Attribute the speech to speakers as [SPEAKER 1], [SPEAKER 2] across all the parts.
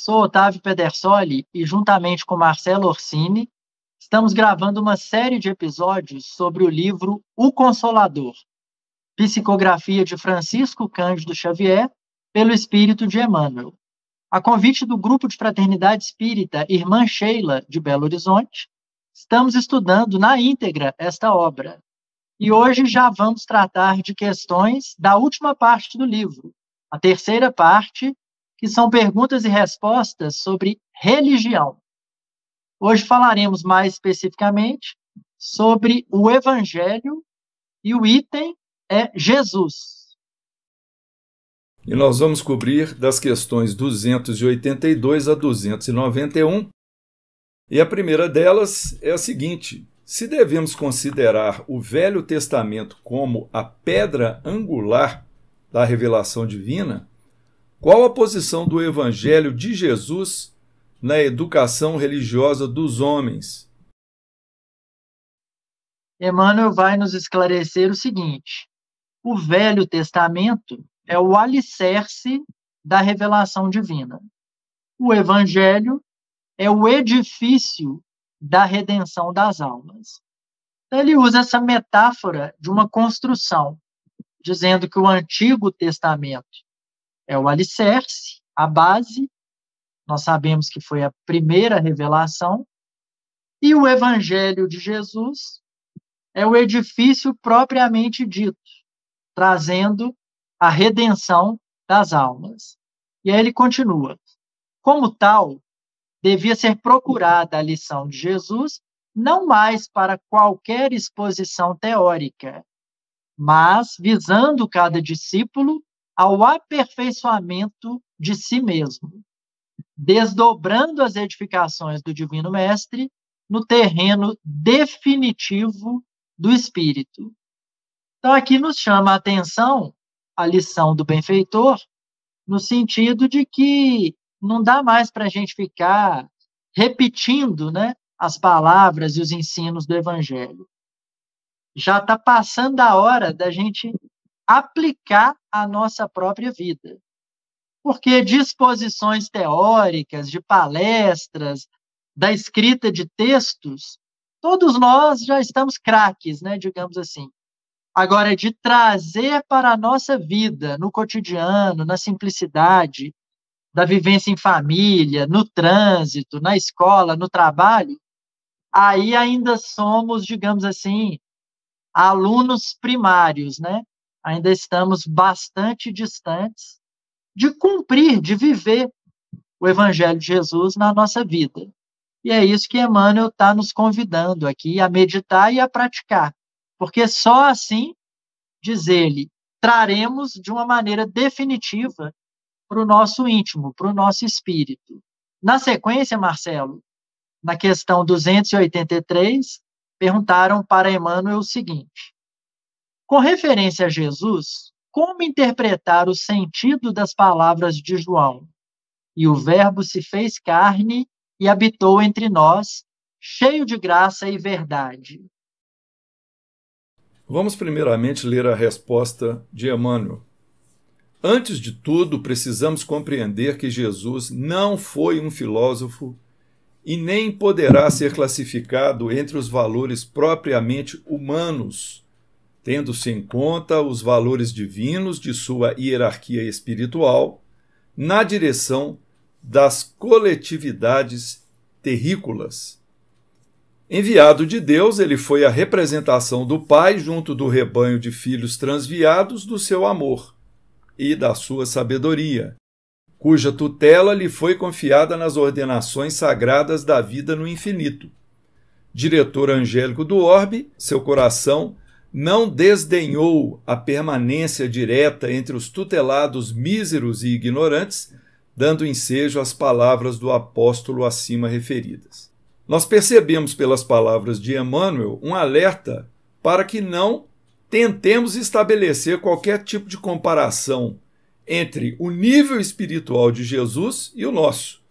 [SPEAKER 1] Sou Otávio Pedersoli e, juntamente com Marcelo Orsini, estamos gravando uma série de episódios sobre o livro O Consolador, psicografia de Francisco Cândido Xavier, pelo Espírito de Emmanuel. A convite do Grupo de Fraternidade Espírita Irmã Sheila, de Belo Horizonte, estamos estudando na íntegra esta obra. E hoje já vamos tratar de questões da última parte do livro, a terceira parte, que são perguntas e respostas sobre religião. Hoje falaremos mais especificamente sobre o Evangelho e o item é Jesus.
[SPEAKER 2] E nós vamos cobrir das questões 282 a 291. E a primeira delas é a seguinte: se devemos considerar o Velho Testamento como a pedra angular da revelação divina, qual a posição do Evangelho de Jesus na educação religiosa dos homens?
[SPEAKER 1] Emmanuel vai nos esclarecer o seguinte: o Velho Testamento é o alicerce da revelação divina. O Evangelho é o edifício da redenção das almas. Então, ele usa essa metáfora de uma construção, dizendo que o Antigo Testamento é o alicerce, a base, nós sabemos que foi a primeira revelação, e o Evangelho de Jesus é o edifício propriamente dito, trazendo a redenção das almas. E aí ele continua: como tal, devia ser procurada a lição de Jesus, não mais para qualquer exposição teórica, mas visando cada discípulo ao aperfeiçoamento de si mesmo, desdobrando as edificações do Divino Mestre no terreno definitivo do Espírito. Então, aqui nos chama a atenção a lição do benfeitor, no sentido de que não dá mais para a gente ficar repetindo, né, as palavras e os ensinos do Evangelho. Já está passando a hora da gente aplicar a nossa própria vida. Porque de exposições teóricas, de palestras, da escrita de textos, todos nós já estamos craques, né, digamos assim. Agora, de trazer para a nossa vida, no cotidiano, na simplicidade, da vivência em família, no trânsito, na escola, no trabalho, aí ainda somos, digamos assim, alunos primários, né? Ainda estamos bastante distantes de cumprir, de viver o Evangelho de Jesus na nossa vida. E é isso que Emmanuel está nos convidando aqui a meditar e a praticar. Porque só assim, diz ele, traremos de uma maneira definitiva para o nosso íntimo, para o nosso espírito. Na sequência, Marcelo, na questão 283, perguntaram para Emmanuel o seguinte: com referência a Jesus, como interpretar o sentido das palavras de João? E o Verbo se fez carne e habitou entre nós, cheio de graça e verdade.
[SPEAKER 2] Vamos primeiramente ler a resposta de Emmanuel. Antes de tudo, precisamos compreender que Jesus não foi um filósofo e nem poderá ser classificado entre os valores propriamente humanos, tendo-se em conta os valores divinos de sua hierarquia espiritual, na direção das coletividades terrícolas. Enviado de Deus, ele foi a representação do Pai junto do rebanho de filhos transviados do seu amor e da sua sabedoria, cuja tutela lhe foi confiada nas ordenações sagradas da vida no infinito. Diretor angélico do orbe, seu coração não desdenhou a permanência direta entre os tutelados míseros e ignorantes, dando ensejo às palavras do apóstolo acima referidas. Nós percebemos pelas palavras de Emmanuel um alerta para que não tentemos estabelecer qualquer tipo de comparação entre o nível espiritual de Jesus e o nosso,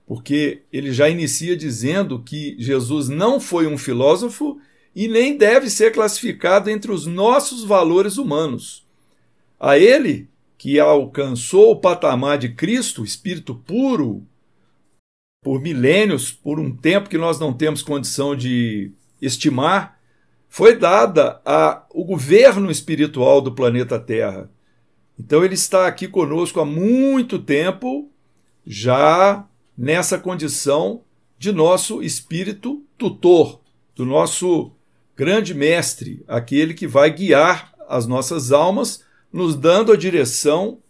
[SPEAKER 2] porque ele já inicia dizendo que Jesus não foi um filósofo e nem deve ser classificado entre os nossos valores humanos. A ele que alcançou o patamar de Cristo, Espírito puro, por milênios, por um tempo que nós não temos condição de estimar, foi dada ao governo espiritual do planeta Terra. Então ele está aqui conosco há muito tempo, já nessa condição de nosso espírito tutor, do nosso grande mestre, aquele que vai guiar as nossas almas, nos dando a direção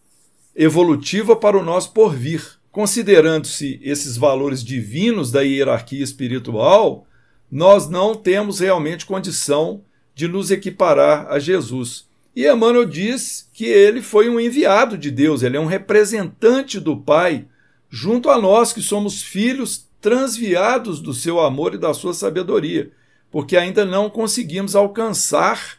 [SPEAKER 2] evolutiva para o nosso porvir. Considerando-se esses valores divinos da hierarquia espiritual, nós não temos realmente condição de nos equiparar a Jesus. E Emmanuel diz que ele foi um enviado de Deus, ele é um representante do Pai, junto a nós que somos filhos transviados do seu amor e da sua sabedoria, porque ainda não conseguimos alcançar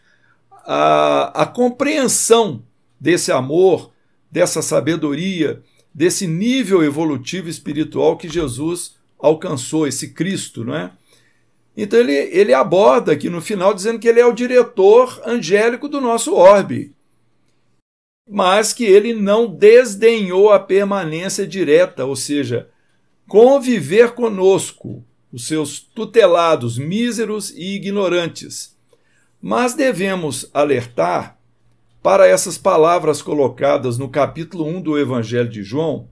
[SPEAKER 2] a compreensão desse amor, dessa sabedoria, desse nível evolutivo espiritual que Jesus alcançou, esse Cristo, não é? Então ele aborda aqui no final dizendo que ele é o diretor angélico do nosso orbe, mas que ele não desdenhou a permanência direta, ou seja, conviver conosco, os seus tutelados, míseros e ignorantes. Mas devemos alertar para essas palavras colocadas no capítulo 1 do Evangelho de João,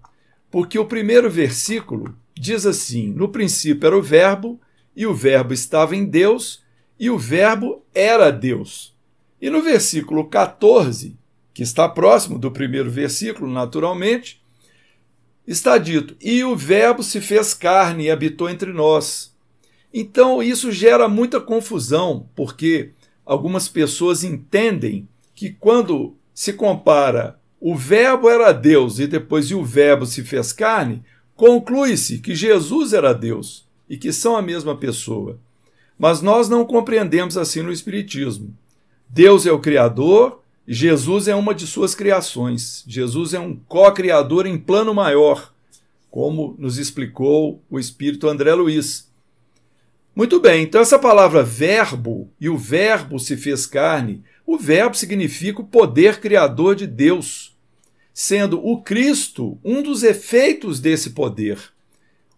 [SPEAKER 2] porque o primeiro versículo diz assim: no princípio era o Verbo, e o Verbo estava em Deus, e o Verbo era Deus. E no versículo 14, que está próximo do primeiro versículo, naturalmente, está dito: e o Verbo se fez carne e habitou entre nós. Então isso gera muita confusão, porque algumas pessoas entendem que quando se compara o Verbo era Deus e depois o Verbo se fez carne, conclui-se que Jesus era Deus e que são a mesma pessoa. Mas nós não compreendemos assim no Espiritismo. Deus é o Criador, Jesus é uma de suas criações. Jesus é um co-criador em plano maior, como nos explicou o Espírito André Luiz. Muito bem, então essa palavra verbo, e o verbo se fez carne, o verbo significa o poder criador de Deus, sendo o Cristo um dos efeitos desse poder.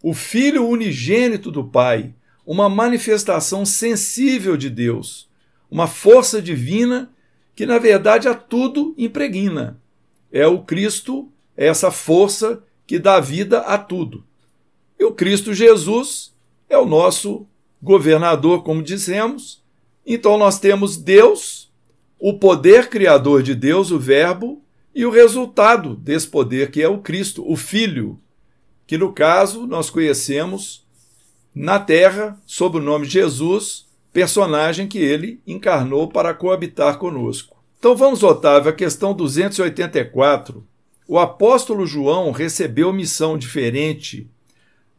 [SPEAKER 2] O Filho unigênito do Pai, uma manifestação sensível de Deus, uma força divina que, na verdade, a tudo impregna. É o Cristo, é essa força que dá vida a tudo. E o Cristo Jesus é o nosso governador, como dissemos. Então nós temos Deus, o poder criador de Deus, o Verbo, e o resultado desse poder, que é o Cristo, o Filho, que no caso nós conhecemos na Terra, sob o nome de Jesus, personagem que ele encarnou para coabitar conosco. Então vamos, Otávio, à questão 284. O apóstolo João recebeu missão diferente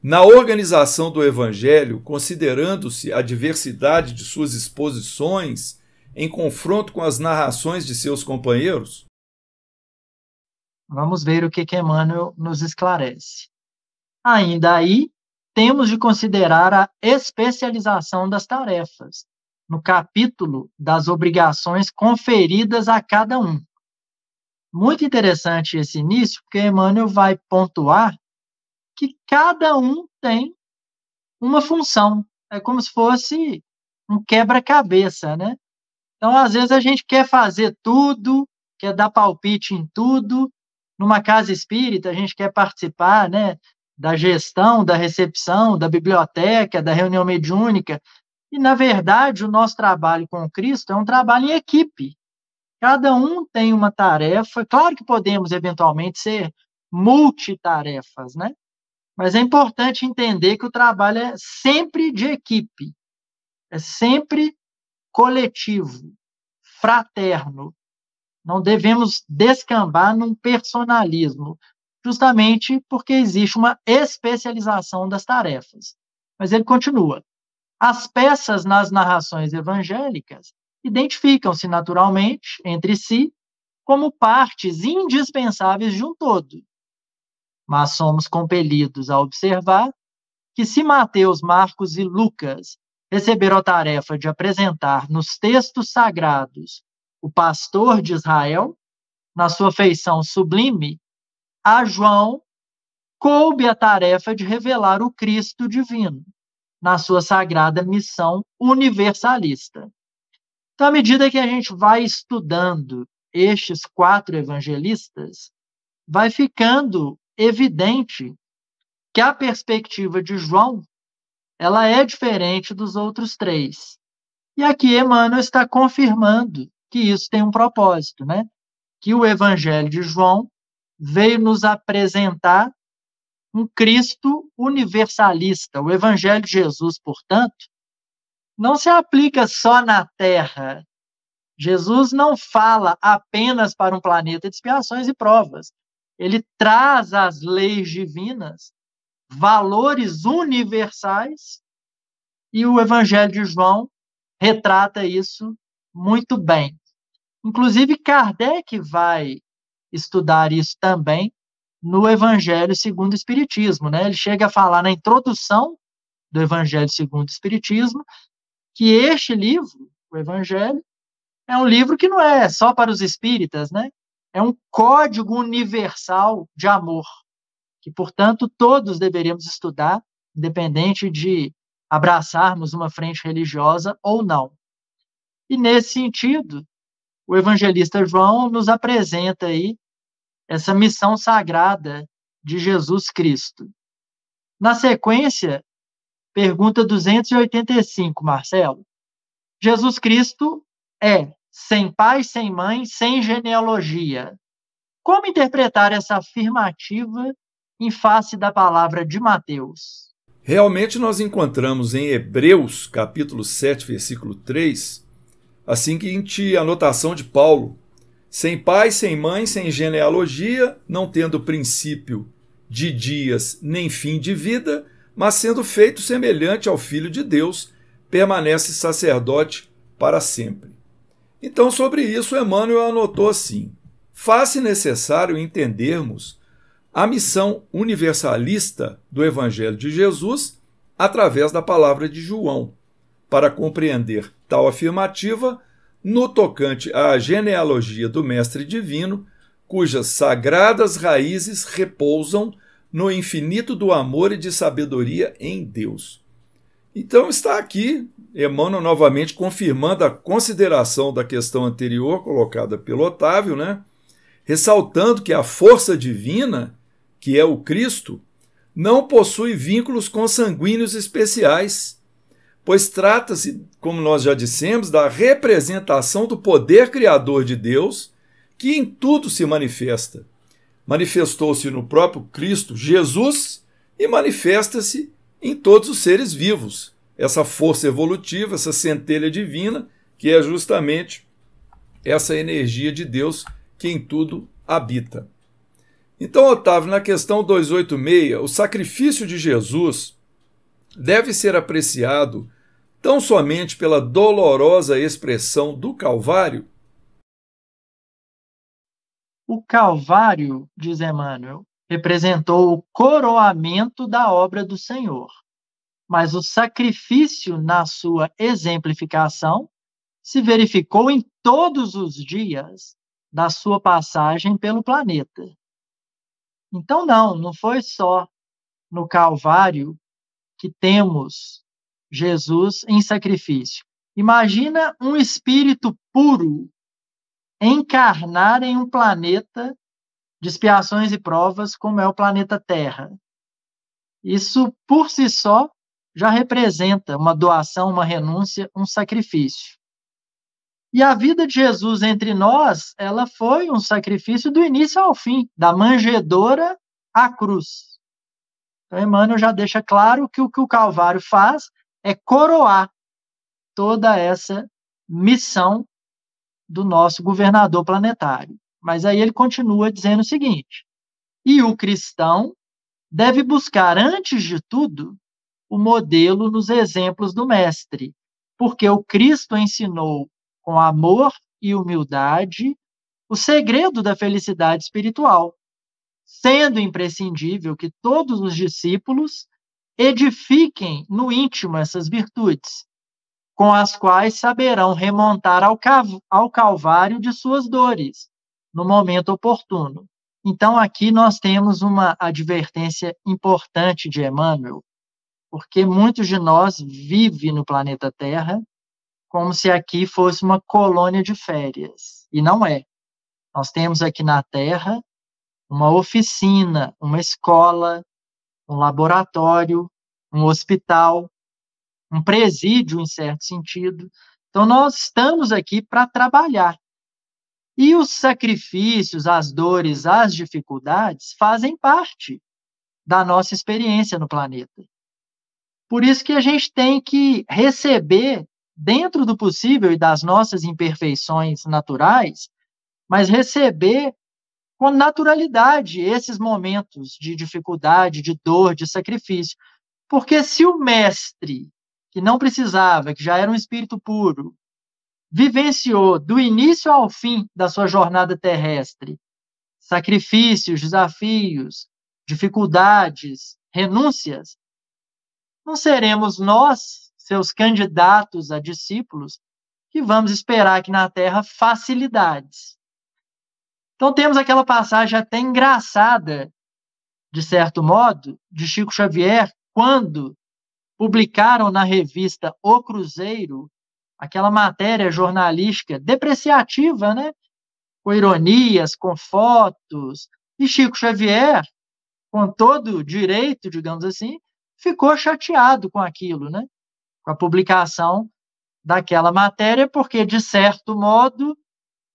[SPEAKER 2] na organização do Evangelho, considerando-se a diversidade de suas exposições em confronto com as narrações de seus companheiros?
[SPEAKER 1] Vamos ver o que Emmanuel nos esclarece. Ainda aí, temos de considerar a especialização das tarefas, no capítulo das obrigações conferidas a cada um. Muito interessante esse início, porque Emmanuel vai pontuar que cada um tem uma função. É como se fosse um quebra-cabeça, né? Então, às vezes, a gente quer fazer tudo, quer dar palpite em tudo. Numa casa espírita, a gente quer participar, né, da gestão, da recepção, da biblioteca, da reunião mediúnica. E, na verdade, o nosso trabalho com Cristo é um trabalho em equipe. Cada um tem uma tarefa. Claro que podemos, eventualmente, ser multitarefas, né? Mas é importante entender que o trabalho é sempre de equipe, é sempre coletivo, fraterno. Não devemos descambar num personalismo, justamente porque existe uma especialização das tarefas. Mas ele continua. As peças nas narrações evangélicas identificam-se naturalmente entre si como partes indispensáveis de um todo. Mas somos compelidos a observar que se Mateus, Marcos e Lucas receberam a tarefa de apresentar nos textos sagrados o pastor de Israel, na sua feição sublime, a João coube a tarefa de revelar o Cristo divino, na sua sagrada missão universalista. Então, à medida que a gente vai estudando estes 4 evangelistas, vai ficando evidente que a perspectiva de João ela é diferente dos outros 3. E aqui Emmanuel está confirmando que isso tem um propósito, né? Que o Evangelho de João veio nos apresentar um Cristo universalista. O Evangelho de Jesus, portanto, não se aplica só na Terra. Jesus não fala apenas para um planeta de expiações e provas. Ele traz as leis divinas, valores universais, e o Evangelho de João retrata isso muito bem. Inclusive, Kardec vai estudar isso também no Evangelho segundo o Espiritismo, né? Ele chega a falar na introdução do Evangelho segundo o Espiritismo que este livro, o Evangelho, é um livro que não é só para os espíritas, né? É um código universal de amor, que, portanto, todos deveríamos estudar, independente de abraçarmos uma frente religiosa ou não. E, nesse sentido, o evangelista João nos apresenta aí essa missão sagrada de Jesus Cristo. Na sequência, pergunta 285, Marcelo. Jesus Cristo é sem pai, sem mãe, sem genealogia. Como interpretar essa afirmativa em face da palavra de Mateus?
[SPEAKER 2] Realmente nós encontramos em Hebreus, capítulo 7, versículo 3, a seguinte anotação de Paulo: sem pai, sem mãe, sem genealogia, não tendo princípio de dias nem fim de vida, mas sendo feito semelhante ao Filho de Deus, permanece sacerdote para sempre. Então, sobre isso, Emmanuel anotou assim: faz-se necessário entendermos a missão universalista do Evangelho de Jesus através da palavra de João, para compreender tal afirmativa no tocante à genealogia do Mestre Divino, cujas sagradas raízes repousam no infinito do amor e de sabedoria em Deus. Então está aqui Emmanuel novamente confirmando a consideração da questão anterior colocada pelo Otávio, né? Ressaltando que a força divina, que é o Cristo, não possui vínculos consanguíneos especiais, pois trata-se, como nós já dissemos, da representação do poder criador de Deus, que em tudo se manifesta. Manifestou-se no próprio Cristo Jesus e manifesta-se em todos os seres vivos. Essa força evolutiva, essa centelha divina, que é justamente essa energia de Deus que em tudo habita. Então, Otávio, na questão 286, o sacrifício de Jesus deve ser apreciado tão somente pela dolorosa expressão do Calvário?
[SPEAKER 1] O Calvário, diz Emmanuel, representou o coroamento da obra do Senhor, mas o sacrifício, na sua exemplificação, se verificou em todos os dias da sua passagem pelo planeta. Então, não foi só no Calvário que temos Jesus em sacrifício. Imagina um espírito puro encarnar em um planeta de expiações e provas como é o planeta Terra. Isso, por si só, já representa uma doação, uma renúncia, um sacrifício. E a vida de Jesus entre nós, ela foi um sacrifício do início ao fim, da manjedoura à cruz. Então, Emmanuel já deixa claro que o Calvário faz é coroar toda essa missão do nosso governador planetário. Mas aí ele continua dizendo o seguinte: e o cristão deve buscar, antes de tudo, o modelo nos exemplos do Mestre, porque o Cristo ensinou com amor e humildade o segredo da felicidade espiritual, sendo imprescindível que todos os discípulos edifiquem no íntimo essas virtudes, com as quais saberão remontar ao Calvário de suas dores, no momento oportuno. Então, aqui nós temos uma advertência importante de Emmanuel, porque muitos de nós vivem no planeta Terra como se aqui fosse uma colônia de férias, e não é. Nós temos aqui na Terra uma oficina, uma escola, um laboratório, um hospital, um presídio, em certo sentido. Então, nós estamos aqui para trabalhar. E os sacrifícios, as dores, as dificuldades fazem parte da nossa experiência no planeta. Por isso que a gente tem que receber, dentro do possível e das nossas imperfeições naturais, mas receber com naturalidade esses momentos de dificuldade, de dor, de sacrifício. Porque se o mestre, que não precisava, que já era um espírito puro, vivenciou do início ao fim da sua jornada terrestre sacrifícios, desafios, dificuldades, renúncias, não seremos nós, seus candidatos a discípulos, que vamos esperar aqui na Terra facilidades. Então temos aquela passagem até engraçada, de certo modo, de Chico Xavier, quando publicaram na revista O Cruzeiro aquela matéria jornalística depreciativa, né? Com ironias, com fotos, e Chico Xavier, com todo direito, digamos assim, ficou chateado com aquilo, né? Com a publicação daquela matéria, porque, de certo modo,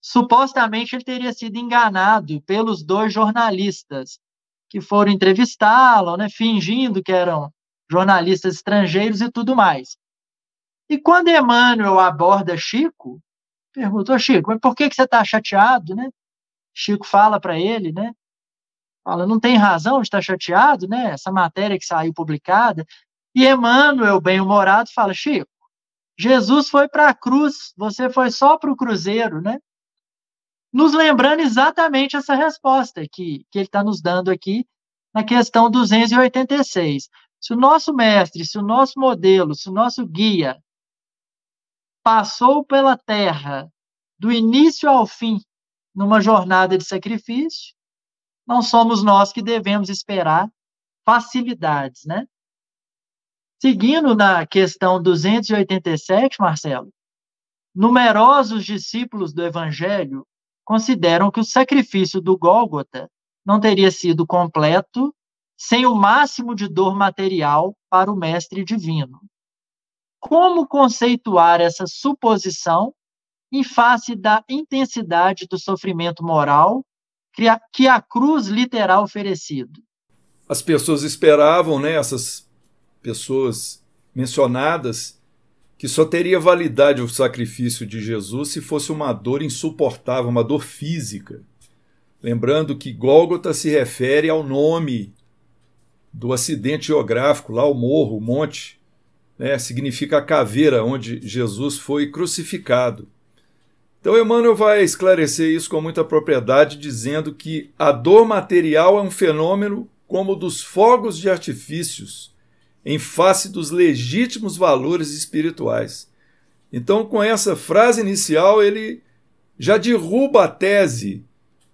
[SPEAKER 1] supostamente ele teria sido enganado pelos dois jornalistas que foram entrevistá-lo, né? Fingindo que eram jornalistas estrangeiros e tudo mais. E quando Emmanuel aborda Chico, perguntou, Chico, mas por que você está chateado, né? Chico fala para ele, né? Fala, não tem razão de estar chateado, né? Essa matéria que saiu publicada. E Emmanuel, bem-humorado, fala, Chico, Jesus foi para a cruz, você foi só para o cruzeiro, né? Nos lembrando exatamente essa resposta que ele está nos dando aqui na questão 286. Se o nosso mestre, se o nosso modelo, se o nosso guia passou pela terra do início ao fim numa jornada de sacrifício, não somos nós que devemos esperar facilidades, né? Seguindo na questão 287, Marcelo, numerosos discípulos do Evangelho consideram que o sacrifício do Gólgota não teria sido completo sem o máximo de dor material para o Mestre Divino. Como conceituar essa suposição em face da intensidade do sofrimento moral que a cruz lhe terá oferecido?
[SPEAKER 2] As pessoas esperavam, né, essas pessoas mencionadas, que só teria validade o sacrifício de Jesus se fosse uma dor insuportável, uma dor física. Lembrando que Gólgota se refere ao nome do acidente geográfico, lá o morro, o monte, né, significa a caveira onde Jesus foi crucificado. Então Emmanuel vai esclarecer isso com muita propriedade, dizendo que a dor material é um fenômeno como o dos fogos de artifícios, em face dos legítimos valores espirituais. Então, com essa frase inicial, ele já derruba a tese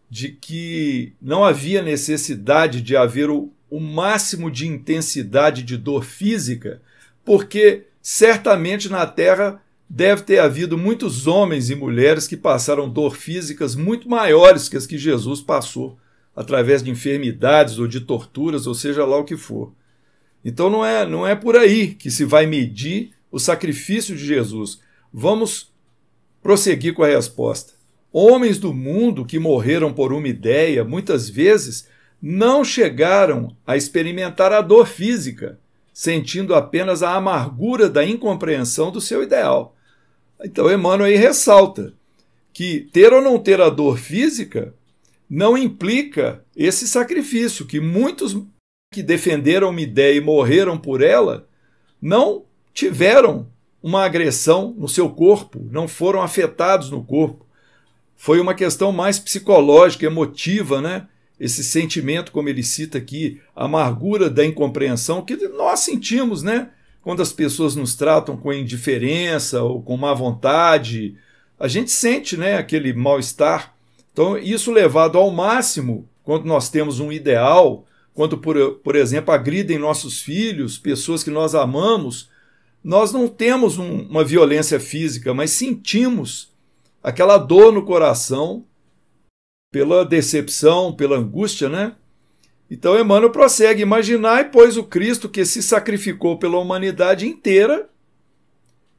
[SPEAKER 2] de que não havia necessidade de haver o máximo de intensidade de dor física, porque certamente na Terra deve ter havido muitos homens e mulheres que passaram dor físicas muito maiores que as que Jesus passou, através de enfermidades ou de torturas, ou seja lá o que for. Então não é por aí que se vai medir o sacrifício de Jesus. Vamos prosseguir com a resposta. Homens do mundo que morreram por uma ideia, muitas vezes, não chegaram a experimentar a dor física, sentindo apenas a amargura da incompreensão do seu ideal. Então Emmanuel aí ressalta que ter ou não ter a dor física não implica esse sacrifício, que muitos que defenderam uma ideia e morreram por ela não tiveram uma agressão no seu corpo, não foram afetados no corpo. Foi uma questão mais psicológica, emotiva, né? Esse sentimento, como ele cita aqui, a amargura da incompreensão que nós sentimos, né? Quando as pessoas nos tratam com indiferença ou com má vontade, a gente sente, né, aquele mal-estar. Então, isso levado ao máximo, quando nós temos um ideal, quando, por exemplo, agridem nossos filhos, pessoas que nós amamos, nós não temos uma violência física, mas sentimos aquela dor no coração pela decepção, pela angústia, né? Então Emmanuel prossegue: imaginai, pois, o Cristo que se sacrificou pela humanidade inteira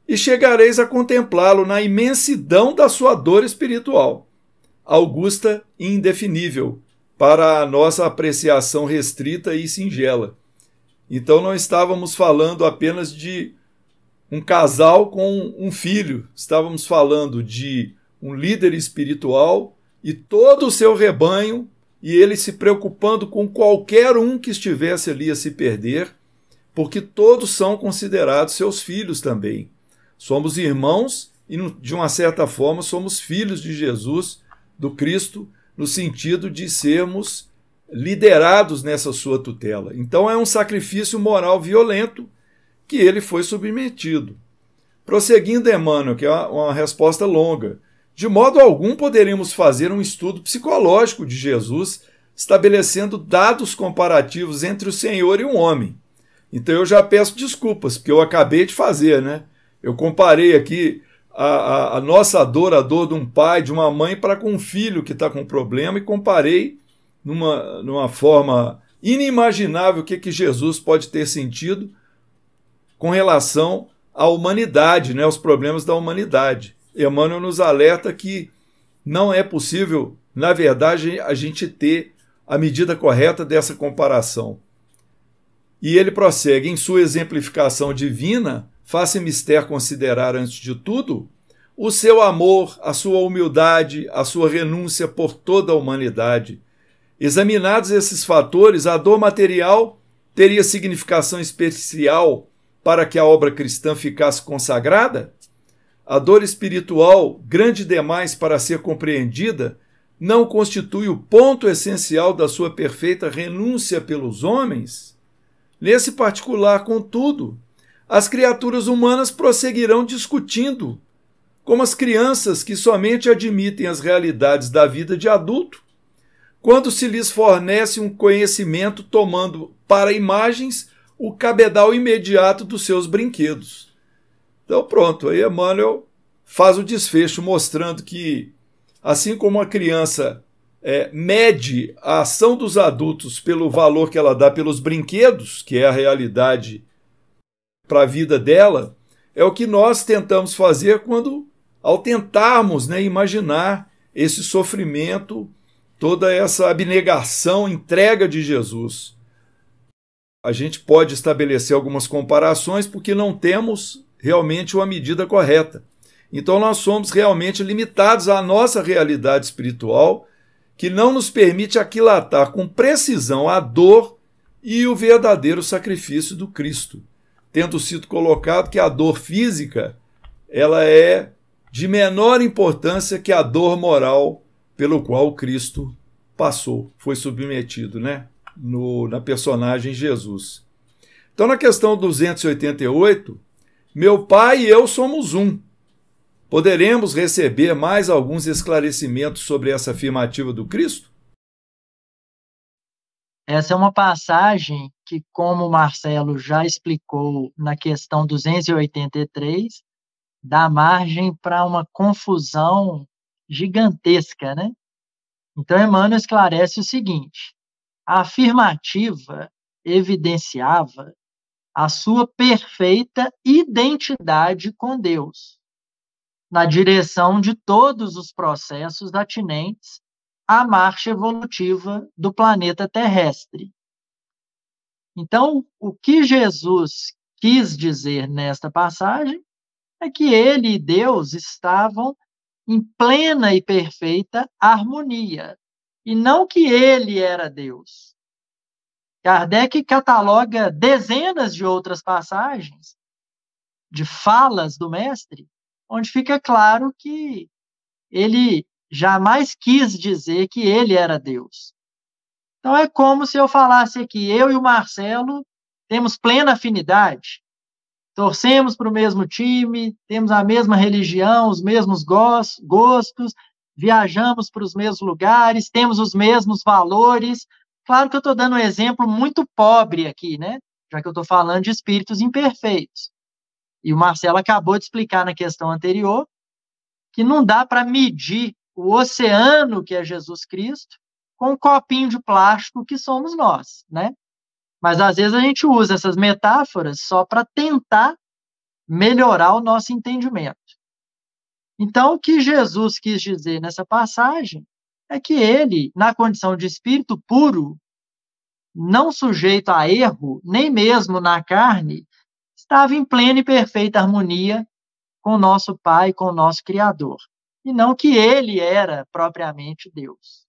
[SPEAKER 2] e chegareis a contemplá-lo na imensidão da sua dor espiritual, augusta e indefinível, para a nossa apreciação restrita e singela. Então não estávamos falando apenas de um casal com um filho, estávamos falando de um líder espiritual e todo o seu rebanho, e ele se preocupando com qualquer um que estivesse ali a se perder, porque todos são considerados seus filhos também. Somos irmãos e, de uma certa forma, somos filhos de Jesus, do Cristo, no sentido de sermos liderados nessa sua tutela. Então é um sacrifício moral violento que ele foi submetido. Prosseguindo Emmanuel, que é uma resposta longa, de modo algum poderíamos fazer um estudo psicológico de Jesus, estabelecendo dados comparativos entre o Senhor e um homem. Então eu já peço desculpas, porque eu acabei de fazer, né? Eu comparei aqui a nossa dor, a dor de um pai, de uma mãe, para com um filho que está com problema, e comparei numa forma inimaginável o que Jesus pode ter sentido com relação à humanidade, né, aos problemas da humanidade. Emmanuel nos alerta que não é possível, na verdade, a gente ter a medida correta dessa comparação. E ele prossegue: em sua exemplificação divina, faça mister considerar, antes de tudo, o seu amor, a sua humildade, a sua renúncia por toda a humanidade. Examinados esses fatores, a dor material teria significação especial para que a obra cristã ficasse consagrada? A dor espiritual, grande demais para ser compreendida, não constitui o ponto essencial da sua perfeita renúncia pelos homens? Nesse particular, contudo, as criaturas humanas prosseguirão discutindo, como as crianças que somente admitem as realidades da vida de adulto, quando se lhes fornece um conhecimento tomando para imagens o cabedal imediato dos seus brinquedos. Então pronto, aí Emmanuel faz o desfecho mostrando que, assim como a criança mede a ação dos adultos pelo valor que ela dá pelos brinquedos, que é a realidade para a vida dela, é o que nós tentamos fazer ao tentarmos, né, imaginar esse sofrimento, toda essa abnegação, entrega de Jesus. A gente pode estabelecer algumas comparações porque não temos realmente uma medida correta. Então nós somos realmente limitados à nossa realidade espiritual, que não nos permite aquilatar com precisão a dor e o verdadeiro sacrifício do Cristo, tendo sido colocado que a dor física ela é de menor importância que a dor moral pelo qual Cristo passou, foi submetido, né? Na personagem Jesus. Então, na questão 288, meu pai e eu somos um. Poderemos receber mais alguns esclarecimentos sobre essa afirmativa do Cristo?
[SPEAKER 1] Essa é uma passagem que, como o Marcelo já explicou na questão 283, dá margem para uma confusão gigantesca, né? Então, Emmanuel esclarece o seguinte: a afirmativa evidenciava a sua perfeita identidade com Deus, na direção de todos os processos atinentes à marcha evolutiva do planeta terrestre. Então, o que Jesus quis dizer nesta passagem é que ele e Deus estavam em plena e perfeita harmonia, e não que ele era Deus. Kardec cataloga dezenas de outras passagens de falas do mestre, onde fica claro que ele jamais quis dizer que ele era Deus. Então é como se eu falasse aqui, eu e o Marcelo temos plena afinidade, torcemos para o mesmo time, temos a mesma religião, os mesmos gostos, viajamos para os mesmos lugares, temos os mesmos valores. Claro que eu estou dando um exemplo muito pobre aqui, né? Já que eu estou falando de espíritos imperfeitos. E o Marcelo acabou de explicar na questão anterior que não dá para medir o oceano que é Jesus Cristo com um copinho de plástico que somos nós, né? Mas às vezes a gente usa essas metáforas só para tentar melhorar o nosso entendimento. Então, o que Jesus quis dizer nessa passagem é que ele, na condição de espírito puro, não sujeito a erro, nem mesmo na carne, estava em plena e perfeita harmonia com o nosso Pai, com o nosso Criador. E não que ele era propriamente Deus.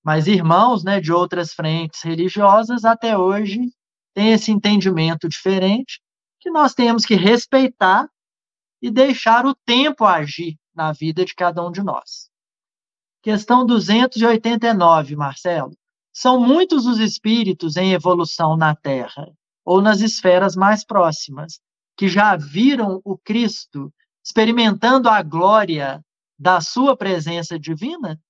[SPEAKER 1] Mas irmãos, né, de outras frentes religiosas, até hoje, têm esse entendimento diferente, que nós temos que respeitar e deixar o tempo agir na vida de cada um de nós. Questão 289, Marcelo. São muitos os espíritos em evolução na Terra, ou nas esferas mais próximas, que já viram o Cristo experimentando a glória da sua presença divina?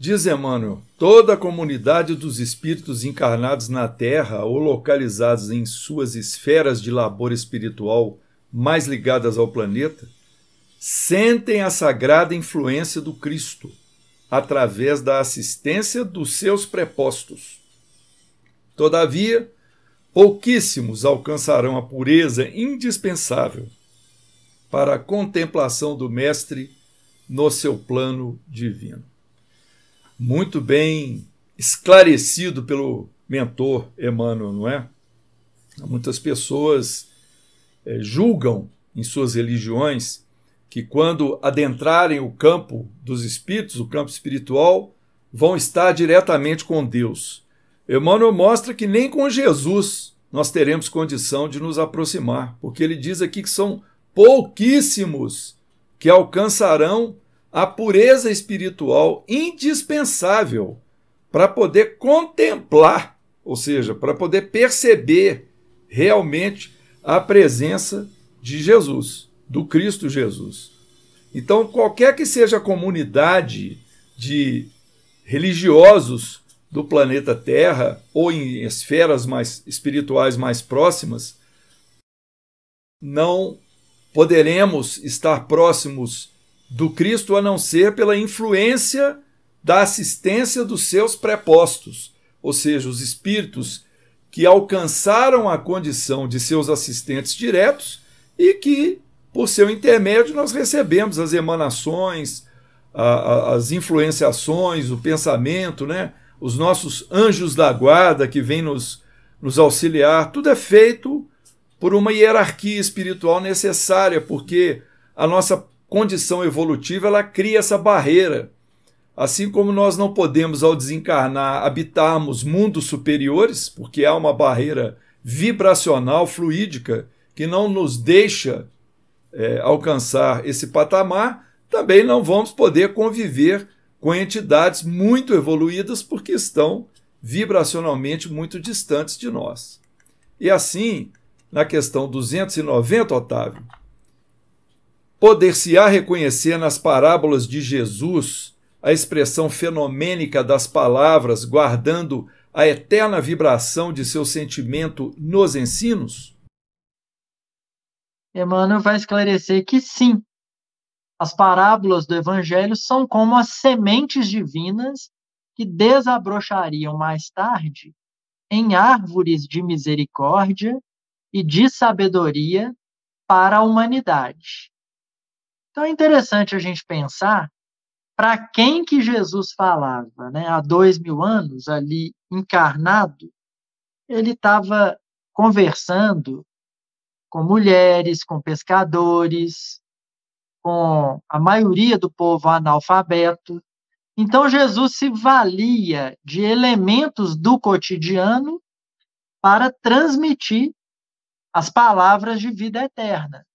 [SPEAKER 2] Diz Emmanuel, toda a comunidade dos espíritos encarnados na Terra ou localizados em suas esferas de labor espiritual mais ligadas ao planeta, sentem a sagrada influência do Cristo, através da assistência dos seus prepostos. Todavia, pouquíssimos alcançarão a pureza indispensável para a contemplação do Mestre no seu plano divino. Muito bem esclarecido pelo mentor Emmanuel, não é? Muitas pessoas julgam em suas religiões que quando adentrarem o campo dos espíritos, o campo espiritual, vão estar diretamente com Deus. Emmanuel mostra que nem com Jesus nós teremos condição de nos aproximar, porque ele diz aqui que são pouquíssimos que alcançarão a pureza espiritual indispensável para poder contemplar, ou seja, para poder perceber realmente a presença de Jesus, do Cristo Jesus. Então, qualquer que seja a comunidade de religiosos do planeta Terra ou em esferas mais espirituais mais próximas, não poderemos estar próximos do Cristo a não ser pela influência da assistência dos seus prepostos, ou seja, os espíritos que alcançaram a condição de seus assistentes diretos e que, por seu intermédio, nós recebemos as emanações, as influenciações, o pensamento, né? Os nossos anjos da guarda que vêm nos auxiliar. Tudo é feito por uma hierarquia espiritual necessária, porque a nossa condição evolutiva ela cria essa barreira. Assim como nós não podemos, ao desencarnar, habitarmos mundos superiores, porque há uma barreira vibracional, fluídica, que não nos deixa alcançar esse patamar, também não vamos poder conviver com entidades muito evoluídas, porque estão vibracionalmente muito distantes de nós. E assim, na questão 290, Otávio, poder-se-á reconhecer nas parábolas de Jesus a expressão fenomênica das palavras, guardando a eterna vibração de seu sentimento nos ensinos?
[SPEAKER 1] Emmanuel vai esclarecer que sim, as parábolas do Evangelho são como as sementes divinas que desabrochariam mais tarde em árvores de misericórdia e de sabedoria para a humanidade. Então é interessante a gente pensar para quem que Jesus falava, né? Há 2000 anos, ali encarnado, ele estava conversando com mulheres, com pescadores, com a maioria do povo analfabeto. Então Jesus se valia de elementos do cotidiano para transmitir as palavras de vida eterna.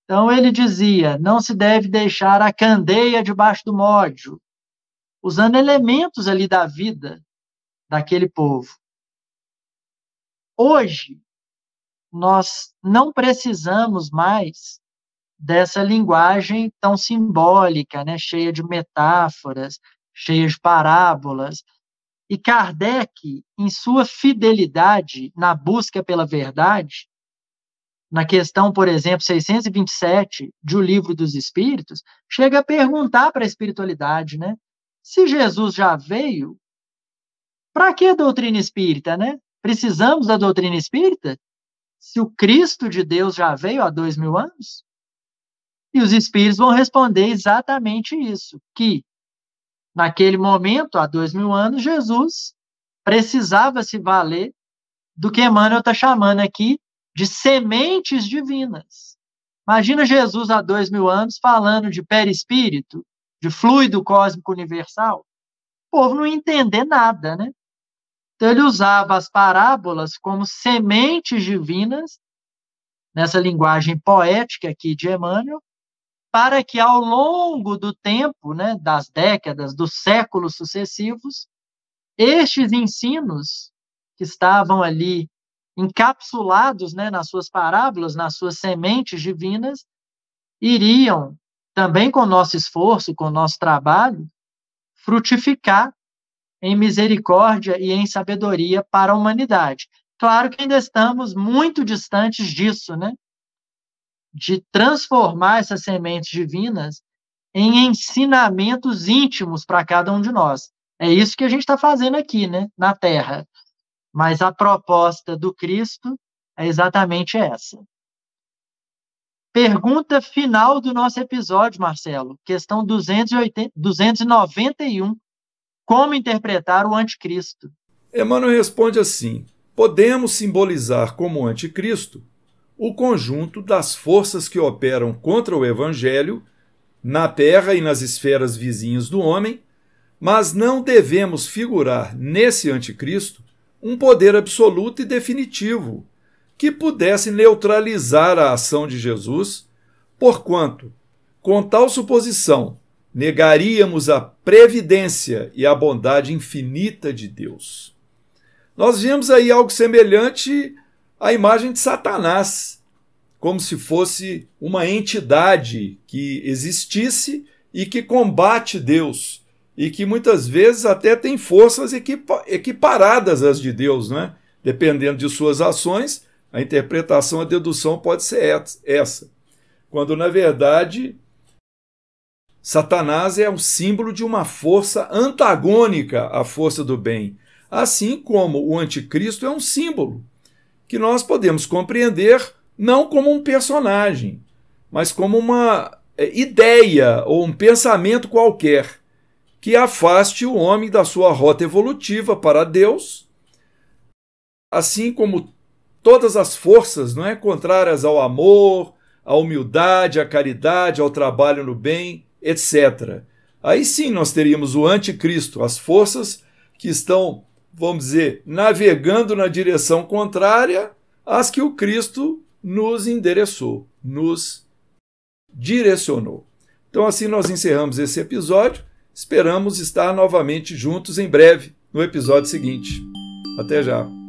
[SPEAKER 1] Então ele dizia, não se deve deixar a candeia debaixo do módio, usando elementos ali da vida daquele povo. Hoje, nós não precisamos mais dessa linguagem tão simbólica, né, cheia de metáforas, cheia de parábolas. E Kardec, em sua fidelidade na busca pela verdade, na questão, por exemplo, 627 de O Livro dos Espíritos, chega a perguntar para a espiritualidade, né? Se Jesus já veio, para que a doutrina espírita, né? Precisamos da doutrina espírita? Se o Cristo de Deus já veio há 2000 anos? E os espíritos vão responder exatamente isso, que naquele momento, há 2000 anos, Jesus precisava se valer do que Emmanuel está chamando aqui de sementes divinas. Imagina Jesus há 2000 anos falando de perispírito, de fluido cósmico universal. O povo não ia entender nada, né? Então ele usava as parábolas como sementes divinas, nessa linguagem poética aqui de Emmanuel, para que ao longo do tempo, né, das décadas, dos séculos sucessivos, estes ensinos que estavam ali encapsulados, né, nas suas parábolas, nas suas sementes divinas, iriam, também com o nosso esforço, com o nosso trabalho, frutificar em misericórdia e em sabedoria para a humanidade. Claro que ainda estamos muito distantes disso, né? De transformar essas sementes divinas em ensinamentos íntimos para cada um de nós. É isso que a gente está fazendo aqui, né, na Terra. Mas a proposta do Cristo é exatamente essa. Pergunta final do nosso episódio, Marcelo. Questão 291. Como interpretar o anticristo?
[SPEAKER 2] Emmanuel responde assim: podemos simbolizar como anticristo o conjunto das forças que operam contra o Evangelho na Terra e nas esferas vizinhas do homem, mas não devemos figurar nesse anticristo um poder absoluto e definitivo que pudesse neutralizar a ação de Jesus, porquanto, com tal suposição, negaríamos a previdência e a bondade infinita de Deus. Nós vemos aí algo semelhante à imagem de Satanás, como se fosse uma entidade que existisse e que combate Deus, e que muitas vezes até tem forças equiparadas às de Deus, né? Dependendo de suas ações, a interpretação, a dedução pode ser essa. Quando, na verdade, Satanás é um símbolo de uma força antagônica à força do bem, assim como o anticristo é um símbolo que nós podemos compreender não como um personagem, mas como uma ideia ou um pensamento qualquer que afaste o homem da sua rota evolutiva para Deus, assim como todas as forças, não é, contrárias ao amor, à humildade, à caridade, ao trabalho no bem, etc. Aí sim nós teríamos o anticristo, as forças que estão, vamos dizer, navegando na direção contrária às que o Cristo nos endereçou, nos direcionou. Então assim nós encerramos esse episódio. Esperamos estar novamente juntos em breve, no episódio seguinte. Até já!